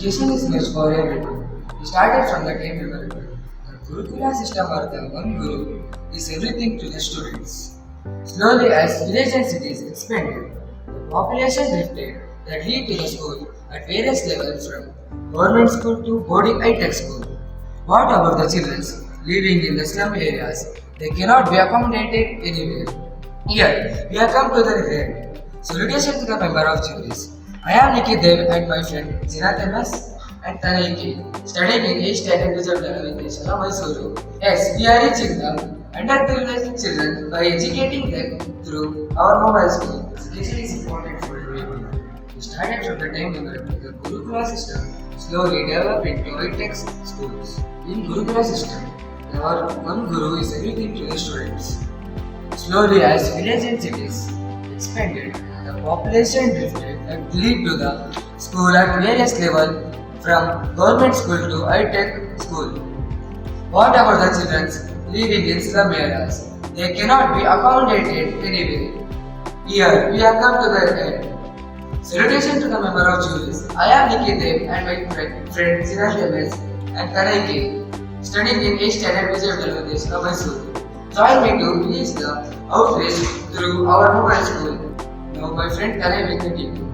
Education is meant for everyone. We started from the time we were born. The Gurukula system or the one Guru is everything to the students. Slowly, as villages and cities expanded, the population drifted that lead to the school at various levels from government school to boarding high-tech school. What about the children living in the slum areas? They cannot be accommodated anywhere. Here, we have come to the end. Salutations to the member of juries. I am Nikki Dev and my friend Zinat MS and Tanayiki, studying in Vijay Vittala Vidyashala, Mysore. Yes, we are reaching the underprivileged children by educating them through our mobile school. Education is important for everyone. We started from the time we were in the Gurukula system, slowly developed into high-tech schools. In Gurukula system, our one Guru is everything to the students. Slowly, as villages and cities expanded, the population drifted and lead to the school at various levels from government school to high-tech school. What about the children living in slum areas? They cannot be accommodated anywhere. Here, we have come to the end. Salutations to the member of juries. I am Nikki Dev and my friend Zinat MS and Tanayiki, studying in STEMROBO Vijay Vittala Vidyashala, Mysore. Join me to reach the outreach through our mobile school. Now my friend Tanay will continue.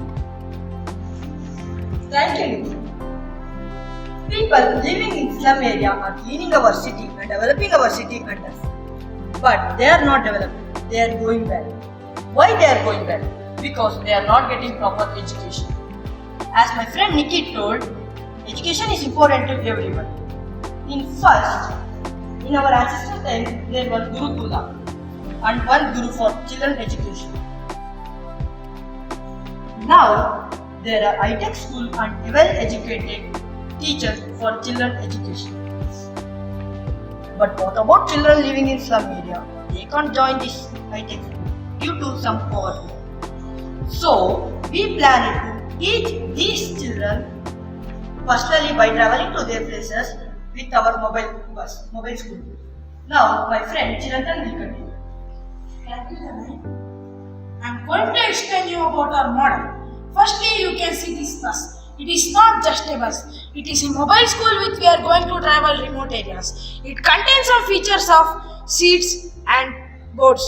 Thank you, Nikki. People living in slum area are cleaning our city and developing our city under us. But they are not developing, they are going well. Why they are going well? Because they are not getting proper education. As my friend Nikki told, education is important to everyone. In our ancestral time, there was Gurukula and one Guru for children education. Now, there are high-tech school and well-educated teachers for children education. But what about children living in slum area? They can't join this high-tech school due to some poverty. So, we plan to teach these children personally by traveling to their places with our mobile school. Now, my friend Chirantan will continue. Thank you, Tanay. I am going to explain you about our model. Firstly, you can see this bus. It is not just a bus. It is a mobile school which we are going to travel remote areas. It contains some features of seats and boards.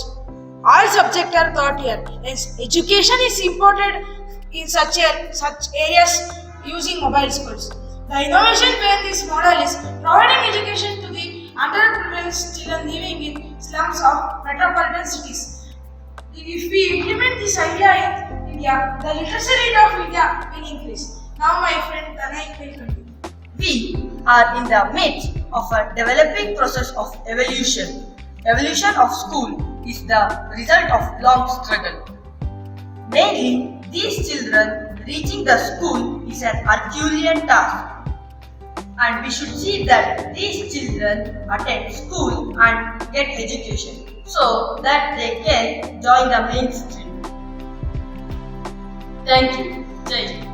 All subjects are taught here. Yes, education is important in such areas using mobile schools. The innovation behind this model is providing education to the underprivileged children living in slums of metropolitan cities. If we implement this idea in India, the literacy rate of India will increase. Now my friend Tanay will continue. We are in the midst of a developing process of evolution. Evolution of school is the result of long struggle. Mainly, these children reaching the school is an Herculean task. And we should see that these children attend school and get education so that they can join the mainstream. Thank you. Jai Hind.